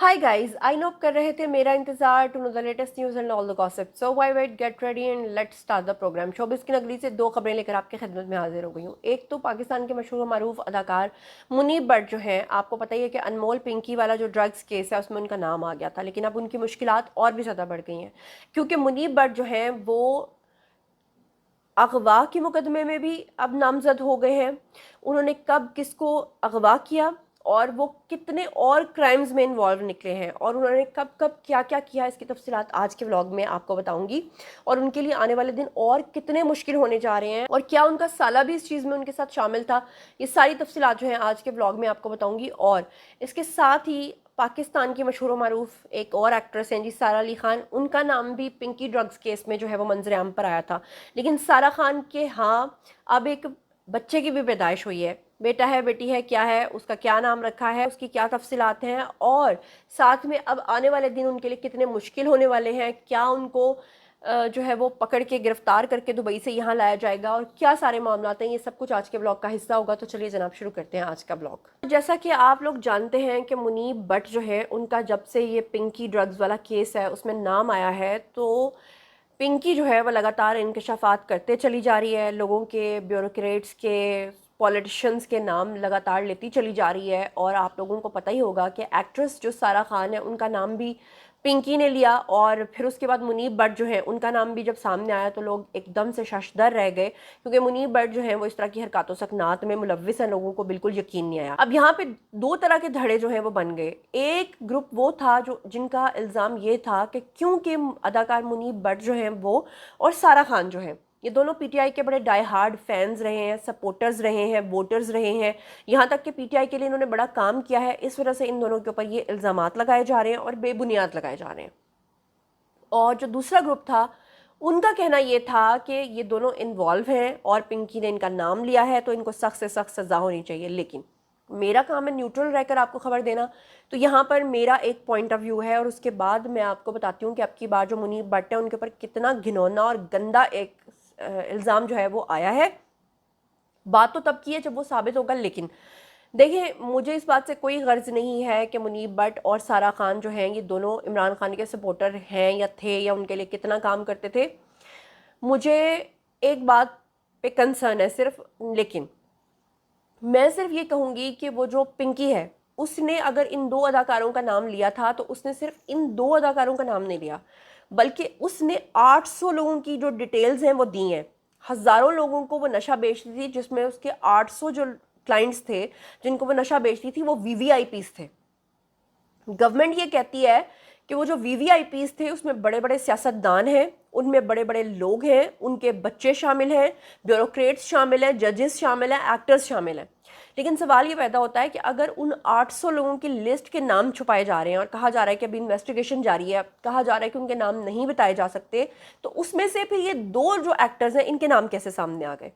Hi guys, I know आप कर रहे थे मेरा इंतजार to know the latest news and all the gossip. So why wait, get ready and let's start the programme. Showbiz की नगरी से दो खबरें लेकर आपकी खिदमत में हाजिर हो गई हूँ। एक तो पाकिस्तान के मशहूर मारूफ अदाकार मुनीब भट्ट जो हैं, आपको पता ही है कि अनमोल पिंकी वाला जो ड्रग्स केस है उसमें उनका नाम आ गया था, लेकिन अब उनकी मुश्किलात और भी ज़्यादा बढ़ गई हैं क्योंकि मुनीब भट्ट जो हैं वो अगवा के मुकदमे में भी अब नामजद हो गए हैं। उन्होंने कब किसको अगवा किया और वो कितने और क्राइम्स में इन्वॉल्व निकले हैं और उन्होंने कब कब क्या क्या किया, इसकी तफसीलात आज के व्लॉग में आपको बताऊंगी। और उनके लिए आने वाले दिन और कितने मुश्किल होने जा रहे हैं और क्या उनका साला भी इस चीज़ में उनके साथ शामिल था, ये सारी तफसीलात जो हैं आज के व्लॉग में आपको बताऊंगी। और इसके साथ ही पाकिस्तान की मशहूर मारूफ एक और एक्ट्रेस हैं जी, सारा अली खान, उनका नाम भी पिंकी ड्रग्स केस में जो है वो मंजर आम पर आया था। लेकिन सारा खान के हाँ, अब एक बच्चे की भी पैदाइश हुई है, बेटा है बेटी है क्या है, उसका क्या नाम रखा है, उसकी क्या तफसीलात हैं और साथ में अब आने वाले दिन उनके लिए कितने मुश्किल होने वाले हैं। क्या उनको जो है वो पकड़ के गिरफ्तार करके दुबई से यहाँ लाया जाएगा और क्या सारे मामला हैं, ये सब कुछ आज के ब्लॉग का हिस्सा होगा। तो चलिए जनाब शुरू करते हैं आज का ब्लॉग। जैसा कि आप लोग जानते हैं कि मुनीब भट्ट जो है उनका जब से ये पिंकी ड्रग्स वाला केस है उसमें नाम आया है, तो पिंकी जो है वो लगातार इंकशाफात करते चली जा रही है, लोगों के, ब्यूरोक्रेट्स के, पॉलिटिशियंस के नाम लगातार लेती चली जा रही है। और आप लोगों को पता ही होगा कि एक्ट्रेस जो सारा खान है उनका नाम भी पिंकी ने लिया और फिर उसके बाद मुनीब भट्ट जो है उनका नाम भी जब सामने आया तो लोग एकदम से शशदर रह गए क्योंकि मुनीब भट्ट जो है वो इस तरह की हरकतों सकनात में मुलव्विस हैं, लोगों को बिल्कुल यकीन नहीं आया। अब यहाँ पे दो तरह के धड़े जो हैं वो बन गए। एक ग्रुप वो था जो जिनका इल्ज़ाम ये था कि क्योंकि अदाकार मुनीब भट्ट जो हैं वो और सारा खान जो है ये दोनों पीटीआई के बड़े डाई हार्ड फैंस रहे हैं, सपोर्टर्स रहे हैं, वोटर्स रहे हैं, यहाँ तक कि पीटीआई के लिए इन्होंने बड़ा काम किया है, इस वजह से इन दोनों के ऊपर ये इल्ज़ामात लगाए जा रहे हैं और बेबुनियाद लगाए जा रहे हैं। और जो दूसरा ग्रुप था उनका कहना ये था कि ये दोनों इन्वॉल्व हैं और पिंकी ने इनका नाम लिया है तो इनको सख्त से सख्त सज़ा होनी चाहिए। लेकिन मेरा काम है न्यूट्रल रहकर आपको खबर देना, तो यहाँ पर मेरा एक पॉइंट ऑफ व्यू है और उसके बाद मैं आपको बताती हूँ कि अब की बार जो मुनीब भट्ट है उनके ऊपर कितना घिनौना और गंदा एक इल्ज़ाम जो है वो आया है। बात तो तब की है जब वो साबित होगा, लेकिन देखिए मुझे इस बात से कोई गर्ज नहीं है कि मुनीब भट्ट और सारा खान जो हैं ये दोनों इमरान खान के सपोर्टर हैं या थे या उनके लिए कितना काम करते थे। मुझे एक बात पे कंसर्न है सिर्फ, लेकिन मैं सिर्फ ये कहूँगी कि वो जो पिंकी है उसने अगर इन दो अदाकारों का नाम लिया था तो उसने सिर्फ इन दो अदाकारों का नाम नहीं लिया, बल्कि उसने 800 लोगों की जो डिटेल्स हैं वो दी हैं। हज़ारों लोगों को वो नशा बेचती थी, जिसमें उसके 800 जो क्लाइंट्स थे जिनको वो नशा बेचती थी वो वीवीआईपीस थे। गवर्नमेंट ये कहती है कि वो जो वीवीआईपीस थे उसमें बड़े बड़े सियासतदान हैं, उनमें बड़े बड़े लोग हैं, उनके बच्चे शामिल हैं, ब्यूरोक्रेट्स शामिल हैं, जजेस शामिल हैं, एक्टर्स शामिल हैं। लेकिन सवाल ये पैदा होता है कि अगर उन 800 लोगों की लिस्ट के नाम छुपाए जा रहे हैं और कहा जा रहा है कि अभी इन्वेस्टिगेशन जारी है, कहा जा रहा है कि उनके नाम नहीं बताए जा सकते, तो उसमें से फिर ये दो जो एक्टर्स हैं इनके नाम कैसे सामने आ गए?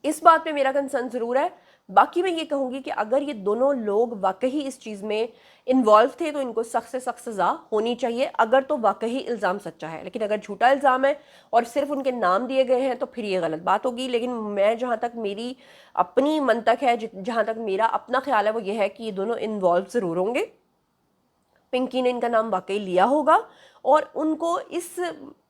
इस बात पे मेरा कंसर्न ज़रूर है। बाकी मैं ये कहूँगी कि अगर ये दोनों लोग वाकई इस चीज़ में इन्वॉल्व थे तो इनको सख्त से सख्त सज़ा होनी चाहिए, अगर तो वाकई इल्ज़ाम सच्चा है। लेकिन अगर झूठा इल्ज़ाम है और सिर्फ उनके नाम दिए गए हैं तो फिर ये गलत बात होगी। लेकिन मैं, जहाँ तक मेरी अपनी मंतक है, जहाँ तक मेरा अपना ख्याल है, वो ये है कि ये दोनों इन्वॉल्व ज़रूर होंगे। पिंकी ने इनका नाम वाकई लिया होगा और उनको इस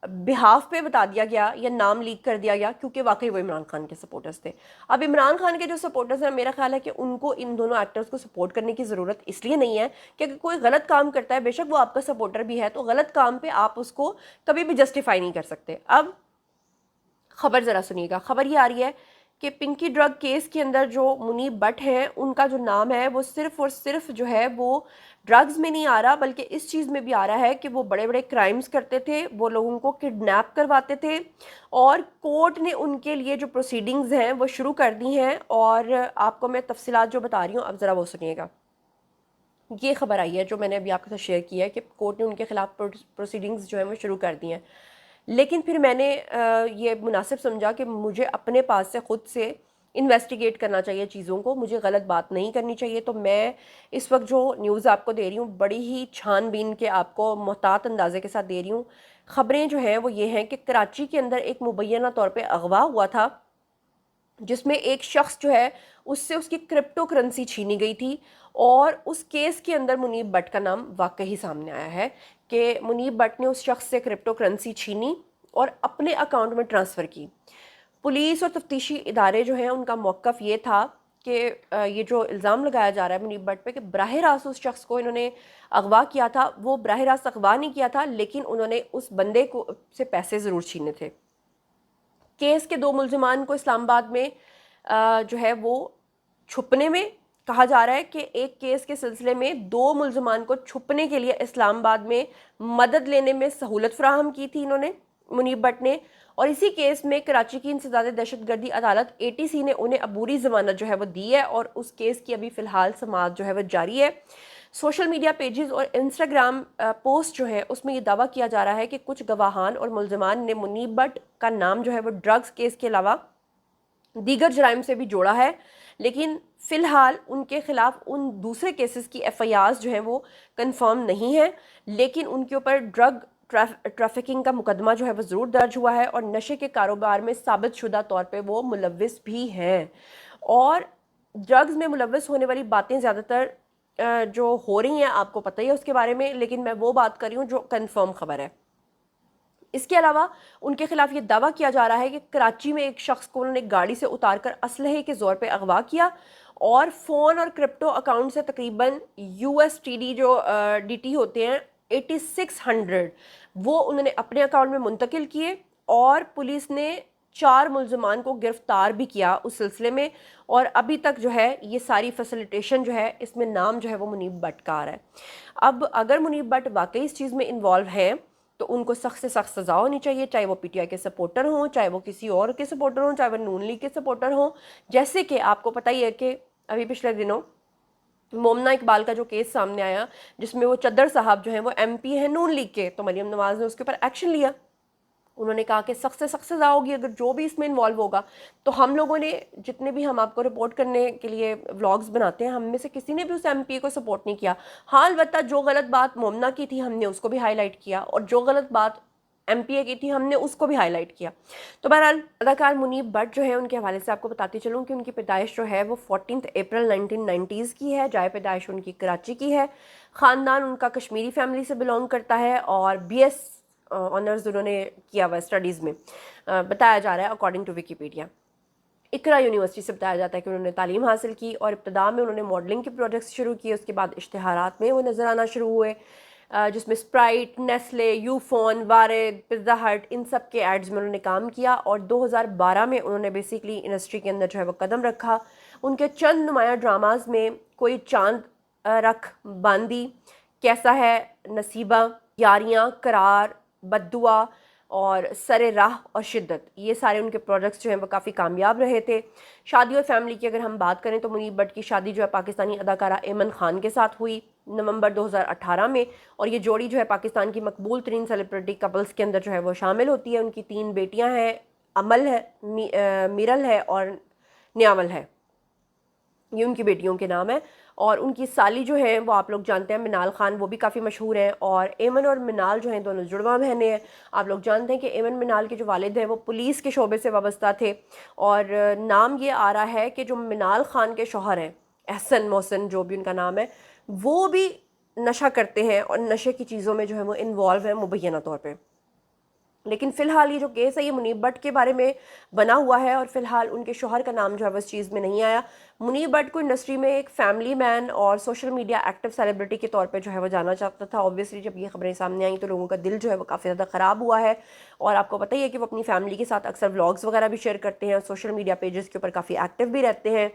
बिहाफ पे बता दिया गया या नाम लीक कर दिया गया क्योंकि वाकई वो इमरान खान के सपोर्टर्स थे। अब इमरान खान के जो सपोर्टर्स हैं, मेरा ख्याल है कि उनको इन दोनों एक्टर्स को सपोर्ट करने की ज़रूरत इसलिए नहीं है कि अगर कोई गलत काम करता है, बेशक वो आपका सपोर्टर भी है, तो गलत काम पे आप उसको कभी भी जस्टिफाई नहीं कर सकते। अब खबर ज़रा सुनिएगा। खबर ये आ रही है कि पिंकी ड्रग केस के अंदर जो मुनीब भट्ट हैं उनका जो नाम है वो सिर्फ और सिर्फ जो है वो ड्रग्स में नहीं आ रहा, बल्कि इस चीज़ में भी आ रहा है कि वो बड़े बड़े क्राइम्स करते थे, वो लोगों को किडनैप करवाते थे और कोर्ट ने उनके लिए जो प्रोसीडिंग्स हैं वो शुरू कर दी हैं। और आपको मैं तफसीलात जो बता रही हूँ अब ज़रा वो सुनिएगा। ये खबर आई है जो मैंने अभी आपके साथ शेयर किया है कि कोर्ट ने उनके खिलाफ प्रोसीडिंग्स जो है वो शुरू कर दी हैं। लेकिन फिर मैंने ये मुनासिब समझा कि मुझे अपने पास से ख़ुद से इन्वेस्टिगेट करना चाहिए चीज़ों को, मुझे गलत बात नहीं करनी चाहिए। तो मैं इस वक्त जो न्यूज़ आपको दे रही हूँ बड़ी ही छानबीन के, आपको मोहतात अंदाजे के साथ दे रही हूँ। ख़बरें जो हैं वो ये हैं कि कराची के अंदर एक मुबैना तौर पे अगवा हुआ था जिसमें एक शख्स जो है उससे उसकी क्रिप्टो करेंसी छीनी गई थी, और उस केस के अंदर मुनीब भट्ट का नाम वाकई सामने आया है कि मुनीब भट्ट ने उस शख्स से क्रिप्टो करेंसी छीनी और अपने अकाउंट में ट्रांसफ़र की। पुलिस और तफ्तीशी इदारे जो हैं उनका मौक़िफ़ ये था कि ये जो इल्ज़ाम लगाया जा रहा है मुनीब भट्ट पे कि बराह रास्त उस शख्स को इन्होंने अगवा किया था, वो बराह रास्त अगवा नहीं किया था, लेकिन उन्होंने उस बंदे को से पैसे ज़रूर छीने थे। केस के 2 मुल्ज़िमान को इस्लामाबाद में जो है वो छुपने में, कहा जा रहा है कि एक केस के सिलसिले में 2 मुल्ज़िमान को छुपने के लिए इस्लामाबाद में मदद लेने में सहूलत फ़राहम की थी इन्होंने, मुनीब भट्ट ने। और इसी केस में कराची की इंसदाद दहशतगर्दी अदालत ATC ने उन्हें अबूरी ज़मानत जो है वो दी है, और उस केस की अभी फ़िलहाल समाअत जो है वो जारी है। सोशल मीडिया पेजेस और इंस्टाग्राम पोस्ट जो है उसमें ये दावा किया जा रहा है कि कुछ गवाहान और मुल्ज़िमान ने मुनीब भट्ट का नाम जो है वो ड्रग्स केस के अलावा दीगर जराइम से भी जोड़ा है, लेकिन फ़िलहाल उनके ख़िलाफ़ उन दूसरे केसेस की FIRs जो हैं वो कंफर्म नहीं है, लेकिन उनके ऊपर ड्रग ट्रैफिकिंग का मुकदमा जो है वो ज़रूर दर्ज हुआ है, और नशे के कारोबार में साबित शुदा तौर पे वो मुलव्विस भी हैं। और ड्रग्स में मुलव्विस होने वाली बातें ज़्यादातर जो हो रही हैं आपको पता ही है उसके बारे में, लेकिन मैं वो बात कर रही हूँ जो कंफर्म खबर है। इसके अलावा उनके खिलाफ ये दावा किया जा रहा है कि कराची में एक शख्स को उन्होंने गाड़ी से उतारकर असलहे के ज़ोर पे अगवा किया, और फ़ोन और क्रिप्टो अकाउंट से तकरीबन USD जो DT होते हैं 8600 वो उन्होंने अपने अकाउंट में मुंतकिल किए, और पुलिस ने 4 मुल्ज़िमान को गिरफ़्तार भी किया उस सिलसिले में। और अभी तक जो है ये सारी फैसिलिटेशन जो है इसमें नाम जो है वो मुनीब भट्ट का आ रहा है। अब अगर मुनीब भट्ट वाकई इस चीज़ में इन्वॉल्व हैं तो उनको सख्त से सख्त सज़ा होनी चाहिए, चाहे वो PTI के सपोर्टर हों, चाहे वो किसी और के सपोर्टर हों, चाहे वो नून लीग के सपोर्टर हों। जैसे कि आपको पता ही है कि अभी पिछले दिनों मोमना इकबाल का जो केस सामने आया, जिसमें वो चद्दर साहब जो हैं वो MP हैं नून लीग के, तो मरियम नवाज़ ने उसके ऊपर एक्शन लिया। उन्होंने कहा कि सख्त से सख्त सज़ा होगी अगर जो भी इसमें इन्वॉल्व होगा। तो हम लोगों ने जितने भी, हम आपको रिपोर्ट करने के लिए व्लॉग्स बनाते हैं, हम में से किसी ने भी उस MP को सपोर्ट नहीं किया। हाँ, अलबत्ता जो गलत बात मोमना की थी हमने उसको भी हाईलाइट किया, और जो गलत बात MPA की थी हमने उसको भी हाईलाइट किया। तो बहरहाल अदाकार मुनीब भट्ट जो है उनके हवाले से आपको बताती चलूँ कि उनकी पैदाइश जो है वो 14 अप्रैल 1990s की है। जाए पैदाइश उनकी कराची की है। ख़ानदान उनका कश्मीरी फैमिली से बिलोंग करता है, और BS ऑनर्स उन्होंने किया हुआ स्टडीज़ में, बताया जा रहा है according to Wikipedia. Iqra university से बताया जाता है कि उन्होंने तालीम हासिल की, और इब्तदा में उन्होंने मॉडलिंग के प्रोजेक्ट्स शुरू किए। उसके बाद इश्तिहारात में वो नज़र आना शुरू हुए, जिसमें स्प्राइट, नेस्ले, यूफोन, वारिद, पिज़्ज़ा हट, इन सब के एड्स में उन्होंने काम किया। और 2012 में उन्होंने बेसिकली इंडस्ट्री के अंदर जो है वो कदम रखा। उनके चंद नुमाया ड्रामाज में कोई चांद रख बांदी, कैसा है नसीबा, यारियाँ, करार, बद्दुआ और सरे राह और शिद्दत, ये सारे उनके प्रोजेक्ट्स जो हैं वो काफ़ी कामयाब रहे थे। शादी और फैमिली की अगर हम बात करें तो मुनीब भट्ट की शादी जो है पाकिस्तानी अदाकारा एमन खान के साथ हुई नवंबर 2018 में, और ये जोड़ी जो है पाकिस्तान की मकबूल तरीन सेलिब्रिटी कपल्स के अंदर जो है वो शामिल होती है। उनकी 3 बेटियां हैं, अमल है, मिरल है और न्यावल है, ये उनकी बेटियों के नाम है। और उनकी साली जो है वो आप लोग जानते हैं मिनाल खान, वो भी काफ़ी मशहूर हैं। और एमन और मिनाल जो हैं दोनों जुड़वा बहनें हैं। आप लोग जानते हैं कि एमन मिनाल के जो वालिद हैं वो पुलिस के शोबे से वाबस्ता थे, और नाम ये आ रहा है कि जो मिनाल खान के शौहर हैं एहसन मोहसिन जो भी उनका नाम है, वो भी नशा करते हैं और नशे की चीज़ों में जो है वो इन्वॉल्व हैं मुबैना तौर पर। लेकिन फ़िलहाल ये जो केस है ये मुनीब भट्ट के बारे में बना हुआ है, और फ़िलहाल उनके शौहर का नाम जो है वो इस चीज़ में नहीं आया। मुनीब भट्ट को इंडस्ट्री में एक फैमिली मैन और सोशल मीडिया एक्टिव सेलिब्रिटी के तौर पे जो है वो जाना चाहता था। ऑब्वियसली जब ये खबरें सामने आई तो लोगों का दिल जो है वो काफ़ी ज़्यादा ख़राब हुआ है, और आपको पता ही है कि वो अपनी फैमिली के साथ अक्सर व्लॉग्स वगैरह भी शेयर करते हैं और सोशल मीडिया पेजेस के ऊपर काफ़ी एक्टिव भी रहते हैं।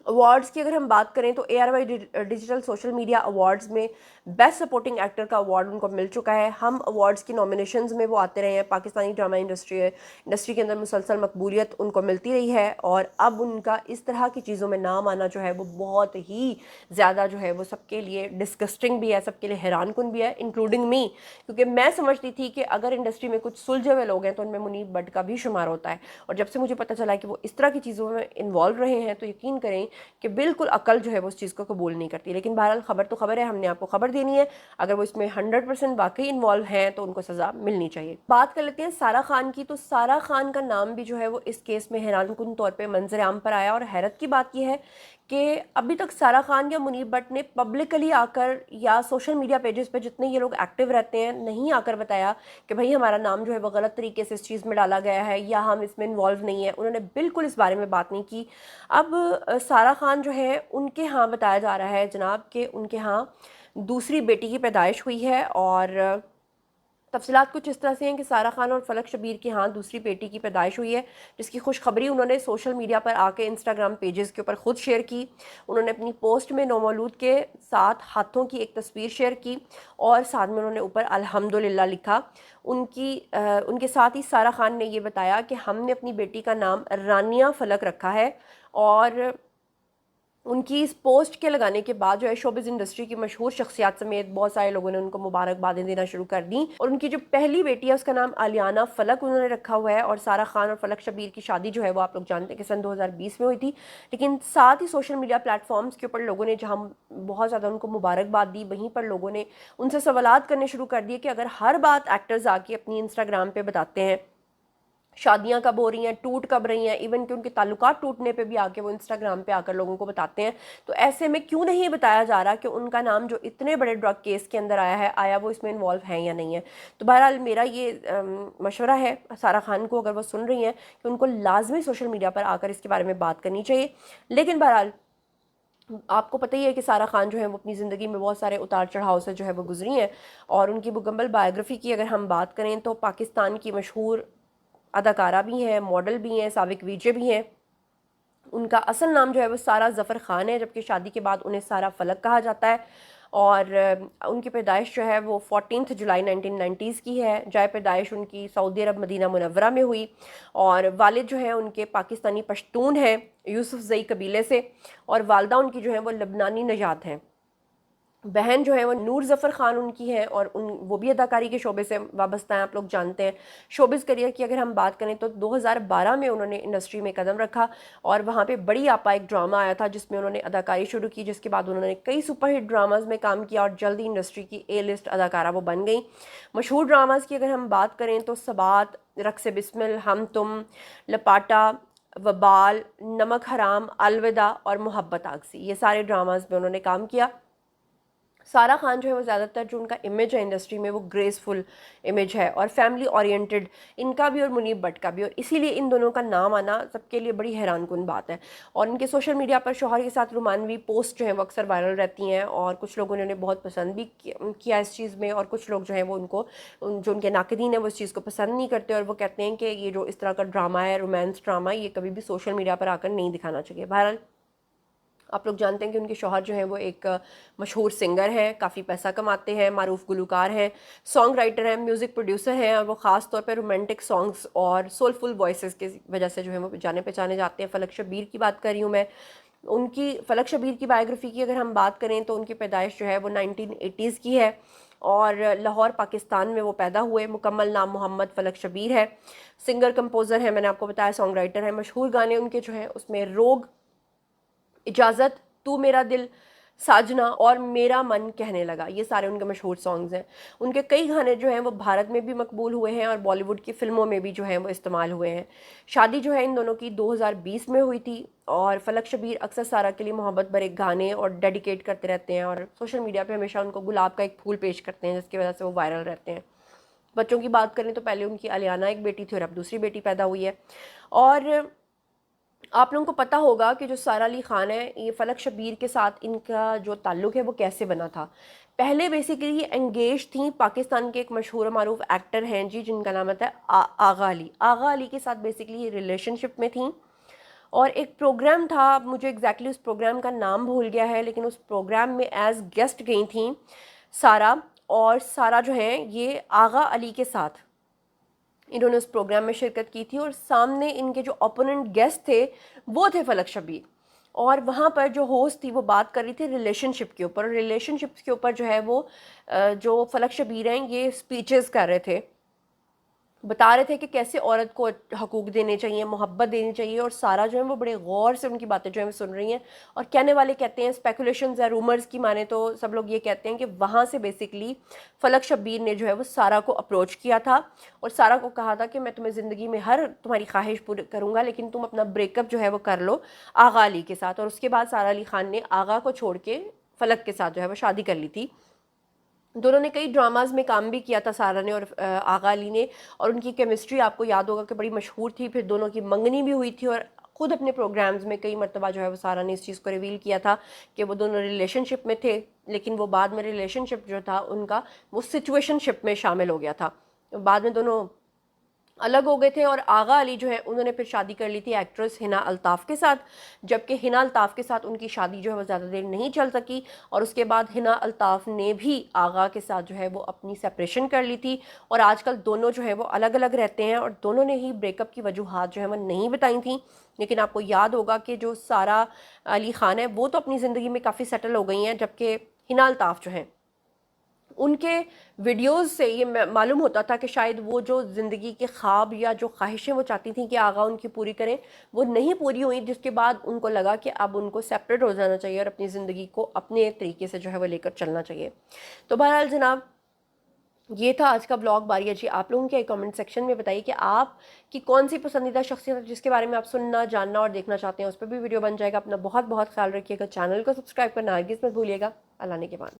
अवार्ड्स की अगर हम बात करें तो ARY digital social media awards में बेस्ट सपोर्टिंग एक्टर का अवार्ड उनको मिल चुका है। हम अवार्ड्स की नॉमिनेशंस में वो आते रहे हैं। पाकिस्तानी ड्रामा इंडस्ट्री के अंदर मुसलसल मकबूलियत उनको मिलती रही है, और अब उनका इस तरह की चीज़ों में नाम आना जो है वो बहुत ही ज़्यादा जो है वो सबके लिए डिस्गस्टिंग भी है, सबके लिए हैरान कुन भी है, इंक्लूडिंग मी। क्योंकि मैं समझती थी कि अगर इंडस्ट्री में कुछ सुलझे हुए लोग हैं तो उनमें मुनीब भट्ट का भी शुमार होता है, और जब से मुझे पता चला कि वो इस तरह की चीज़ों में इन्वॉल्व रहे हैं तो यकीन करें کہ بالکل عقل جو ہے وہ اس چیز کو قبول نہیں کرتی. لیکن بہرحال خبر تو خبر ہے, ہم نے آپ کو خبر دینی ہے. اگر وہ اس میں 100% واقعی انوالو ہیں تو ان کو سزا ملنی چاہیے. بات کر لیتے ہیں سارہ خان کی. تو سارہ خان کا نام بھی جو ہے وہ اس کیس میں حیران کن طور پہ منظر عام پر آیا, اور حیرت کی بات یہ ہے کہ ابھی تک سارہ خان یا منیب بٹ نے پبلکلی آ کر یا سوشل میڈیا پیجز پہ جتنے یہ لوگ ایکٹیو رہتے ہیں نہیں آ کر بتایا کہ بھئی ہمارا نام جو ہے وہ غلط طریقے سے اس چیز میں ڈالا گیا ہے یا ہم اس میں انوالو نہیں ہیں. انہوں نے بالکل اس بارے میں بات نہیں کی. اب سارہ خان جو ہے ان کے ہاں بتایا جا رہا ہے جناب کہ ان کے ہاں دوسری بیٹی کی پیدائش ہوئی ہے, اور تفصیلات کچھ اس طرح سے ہیں کہ سارہ خان اور فلک شبیر کی ہاں دوسری بیٹی کی پیدائش ہوئی ہے, جس کی خوشخبری انہوں نے سوشل میڈیا پر آ کے انسٹاگرام پیجز کے اوپر خود شیئر کی. انہوں نے اپنی پوسٹ میں نومولود کے ساتھ ہاتھوں کی ایک تصویر شیئر کی, اور ساتھ میں انہوں نے اوپر الحمدللہ لکھا. ان کے ساتھ ہی سارہ خان نے یہ بتایا کہ ہم نے اپنی بیٹی کا نام رانیہ فلک رکھا ہے, اور ان کی اس پوسٹ کے لگانے کے بعد جو ہے شوبز انڈسٹری کی مشہور شخصیات سمیت بہت سارے لوگوں نے ان کو مبارکبادیں دینا شروع کر دیں. اور ان کی جو پہلی بیٹی ہے اس کا نام آلیانہ فلک انہوں نے رکھا ہوا ہے. اور سارہ خان اور فلک شبیر کی شادی جو ہے وہ آپ لوگ جانتے ہیں کہ سن 2020 میں ہوئی تھی. لیکن ساتھ ہی سوشل میڈیا پلیٹ فارمز کے اوپر لوگوں نے جہاں بہت زیادہ ان کو مبارکباد دی, وہیں پر لوگوں نے ان سے سوالات کرنے شروع کر دیے کہ اگر ہر بات ایکٹرز آ کے اپنی انسٹاگرام پہ بتاتے ہیں, شادیاں کب ہو رہی ہیں, ٹوٹ کب رہی ہیں, ایون کہ ان کے تعلقات ٹوٹنے پہ بھی آ کے وہ انسٹاگرام پہ آ کر لوگوں کو بتاتے ہیں, تو ایسے میں کیوں نہیں بتایا جا رہا کہ ان کا نام جو اتنے بڑے ڈرگ کیس کے اندر آیا ہے, آیا وہ اس میں انوالو ہیں یا نہیں ہے. تو بہرحال میرا یہ مشورہ ہے سارہ خان کو, اگر وہ سن رہی ہیں, کہ ان کو لازمی سوشل میڈیا پر آ کر اس کے بارے میں بات کرنی چاہیے. لیکن بہرحال آپ کو پتہ ہی ہے کہ سارہ خان جو ہے وہ اپنی زندگی میں بہت سارے اتار چڑھاؤ سے جو ہے وہ گزری ہیں, اور ان کی مکمل بایوگرافی کی اگر ہم بات کریں تو پاکستان کی مشہور اداکارہ بھی ہیں, ماڈل بھی ہیں, سابق ویجے بھی ہیں. ان کا اصل نام جو ہے وہ سارہ ظفر خان ہے, جبکہ شادی کے بعد انہیں سارہ فلک کہا جاتا ہے. اور ان کی پیدائش جو ہے وہ 14 جولائی 1990 کی ہے. جائے پیدائش ان کی سعودی عرب مدینہ منورہ میں ہوئی, اور والد جو ہیں ان کے پاکستانی پشتون ہیں یوسف زئی قبیلے سے, اور والدہ ان کی جو ہیں وہ لبنانی نژاد ہیں. بہن جو ہے وہ نور ظفر خان ان کی ہے, اور وہ بھی اداکاری کے شعبے سے وابستہ ہیں, آپ لوگ جانتے ہیں. شوبز کریئر کی اگر ہم بات کریں تو 2012 میں انہوں نے انڈسٹری میں قدم رکھا, اور وہاں پہ بڑی آپا ایک ڈرامہ آیا تھا جس میں انہوں نے اداکاری شروع کی, جس کے بعد انہوں نے کئی سپر ہٹ ڈراماز میں کام کیا, اور جلدی انڈسٹری کی اے لسٹ اداکارہ وہ بن گئیں. مشہور ڈراماز کی اگر ہم بات کریں تو سبات, رقص بسمل, ہم تم, لپاٹا, وبال, نمک حرام, الوداع اور محبت آگسی, یہ سارے ڈراماز میں انہوں نے کام کیا. سارہ خان جو ہے وہ زیادہ تر جو ان کا امیج ہے انڈسٹری میں وہ گریسفل امیج ہے اور فیملی اورینٹڈ, ان کا بھی اور منیب بٹ کا بھی, اور اسی لیے ان دونوں کا نام آنا سب کے لیے بڑی حیران کن بات ہے. اور ان کے سوشل میڈیا پر شوہر کے ساتھ رومانوی پوسٹ جو ہیں وہ اکثر وائرل رہتی ہیں, اور کچھ لوگوں نے انہیں بہت پسند بھی کیا اس چیز میں, اور کچھ لوگ جو ہیں وہ ان کو, جو ان کے ناقدین ہیں وہ اس چیز کو پسند نہیں کرتے, اور وہ کہتے ہیں کہ یہ جو اس طرح کا ڈرامہ ہے, رومانس ڈرامہ, یہ کبھی بھی سوشل میڈیا پر آ کر نہیں دکھانا چاہیے. بہرحال آپ لوگ جانتے ہیں کہ ان کے شوہر جو ہیں وہ ایک مشہور سنگر ہیں, کافی پیسہ کماتے ہیں, معروف گلوکار ہیں, سانگ رائٹر ہیں, میوزک پروڈیوسر ہیں, اور وہ خاص طور پہ رومانٹک سانگز اور سولفل وائسز کی وجہ سے جو ہے وہ جانے پہچانے جاتے ہیں. فلک شبیر کی بات کر رہی ہوں میں. ان کی فلک شبیر کی بایوگرافی کی اگر ہم بات کریں تو ان کی پیدائش جو ہے وہ 1980s کی ہے, اور لاہور پاکستان میں وہ پیدا ہوئے. مکمل نام محمد فلک شبیر ہے. سنگر کمپوزر ہیں, میں نے آپ کو بتایا, سانگ رائٹر ہیں. مشہور گانے ان کے جو ہیں اس میں روگ, اجازت, تو میرا دل, ساجنا اور میرا من کہنے لگا, یہ سارے ان کے مشہور سانگز ہیں. ان کے کئی گانے جو ہیں وہ بھارت میں بھی مقبول ہوئے ہیں, اور بالی ووڈ کی فلموں میں بھی جو ہیں وہ استعمال ہوئے ہیں. شادی جو ہے ان دونوں کی 2020 میں ہوئی تھی, اور فلک شبیر اکثر سارہ کے لیے محبت بھرے گانے اور ڈیڈیکیٹ کرتے رہتے ہیں, اور سوشل میڈیا پہ ہمیشہ ان کو گلاب کا ایک پھول پیش کرتے ہیں, جس کی وجہ سے وہ وائرل رہتے ہیں. بچوں کی بات کریں تو پہلے ان کی آلیانہ ایک بیٹی تھی, اور اب دوسری بیٹی پیدا ہوئی ہے. اور آپ لوگوں کو پتہ ہوگا کہ جو سارہ علی خان ہے, یہ فلک شبیر کے ساتھ ان کا جو تعلق ہے وہ کیسے بنا تھا. پہلے بیسیکلی یہ انگیج تھیں پاکستان کے ایک مشہور و معروف ایکٹر ہیں جی, جن کا نام ہے آغا علی. آغا علی کے ساتھ بیسیکلی یہ ریلیشن شپ میں تھیں, اور ایک پروگرام تھا, مجھے ایگزیکٹلی اس پروگرام کا نام بھول گیا ہے, لیکن اس پروگرام میں ایز گیسٹ گئی تھیں سارہ, اور سارہ جو ہیں یہ آغا علی کے ساتھ انہوں نے اس پروگرام میں شرکت کی تھی, اور سامنے ان کے جو اپوننٹ گیسٹ تھے وہ تھے فلک شبیر, اور وہاں پر جو ہوسٹ تھی وہ بات کر رہی تھی ریلیشن شپ کے اوپر. ریلیشن شپس کے اوپر جو ہے وہ جو فلک شبیر ہیں یہ سپیچز کر رہے تھے, بتا رہے تھے کہ کیسے عورت کو حقوق دینے چاہیے، محبت دینی چاہیے، اور سارا جو ہے وہ بڑے غور سے ان کی باتیں جو ہے وہ سن رہی ہیں. اور کہنے والے کہتے ہیں، اسپیکولیشنز یا رومرز کی مانے تو سب لوگ یہ کہتے ہیں کہ وہاں سے بیسکلی فلک شبیر نے جو ہے وہ سارا کو اپروچ کیا تھا اور سارا کو کہا تھا کہ میں تمہیں زندگی میں ہر تمہاری خواہش پوری کروں گا، لیکن تم اپنا بریک اپ جو ہے وہ کر لو آغا علی کے ساتھ. اور اس کے بعد سارا علی خان نے آغا کو چھوڑ کے فلک کے ساتھ جو ہے وہ شادی کر لی تھی. دونوں نے کئی ڈراماز میں کام بھی کیا تھا، سارا نے اور آغا علی نے، اور ان کی کیمسٹری آپ کو یاد ہوگا کہ بڑی مشہور تھی. پھر دونوں کی منگنی بھی ہوئی تھی، اور خود اپنے پروگرامز میں کئی مرتبہ جو ہے وہ سارا نے اس چیز کو ریویل کیا تھا کہ وہ دونوں ریلیشن شپ میں تھے، لیکن وہ بعد میں ریلیشن شپ جو تھا ان کا وہ سچویشن شپ میں شامل ہو گیا تھا. بعد میں دونوں الگ ہو گئے تھے، اور آغا علی جو ہے انہوں نے پھر شادی کر لی تھی ایکٹریس ہنا الطاف کے ساتھ، جبکہ ہنا الطاف کے ساتھ ان کی شادی جو ہے وہ زیادہ دیر نہیں چل سکی، اور اس کے بعد ہنا الطاف نے بھی آغا کے ساتھ جو ہے وہ اپنی سیپریشن کر لی تھی. اور آج کل دونوں جو ہے وہ الگ الگ رہتے ہیں، اور دونوں نے ہی بریک اپ کی وجوہات جو ہے وہ نہیں بتائی تھیں. لیکن آپ کو یاد ہوگا کہ جو سارا علی خان ہے وہ تو اپنی زندگی میں کافی سیٹل ہو گئی ہیں، جبکہ ہنا الطاف جو ہیں ان کے ویڈیوز سے یہ معلوم ہوتا تھا کہ شاید وہ جو زندگی کے خواب یا جو خواہشیں وہ چاہتی تھیں کہ آغا ان کی پوری کریں وہ نہیں پوری ہوئی، جس کے بعد ان کو لگا کہ اب ان کو سیپریٹ ہو جانا چاہیے اور اپنی زندگی کو اپنے طریقے سے جو ہے وہ لے کر چلنا چاہیے. تو بہرحال جناب، یہ تھا آج کا بلاگ. باری جی آپ لوگوں کے کامنٹ سیکشن میں بتائیے کہ آپ کی کون سی پسندیدہ شخصیت جس کے بارے میں آپ سننا، جاننا اور دیکھنا چاہتے ہیں، اس پہ بھی ویڈیو بن جائے گا. اپنا بہت بہت خیال رکھیے گا، چینل کو سبسکرائب کرنا ہرگز مت بھولیے گا. اللہ نے کے بعد.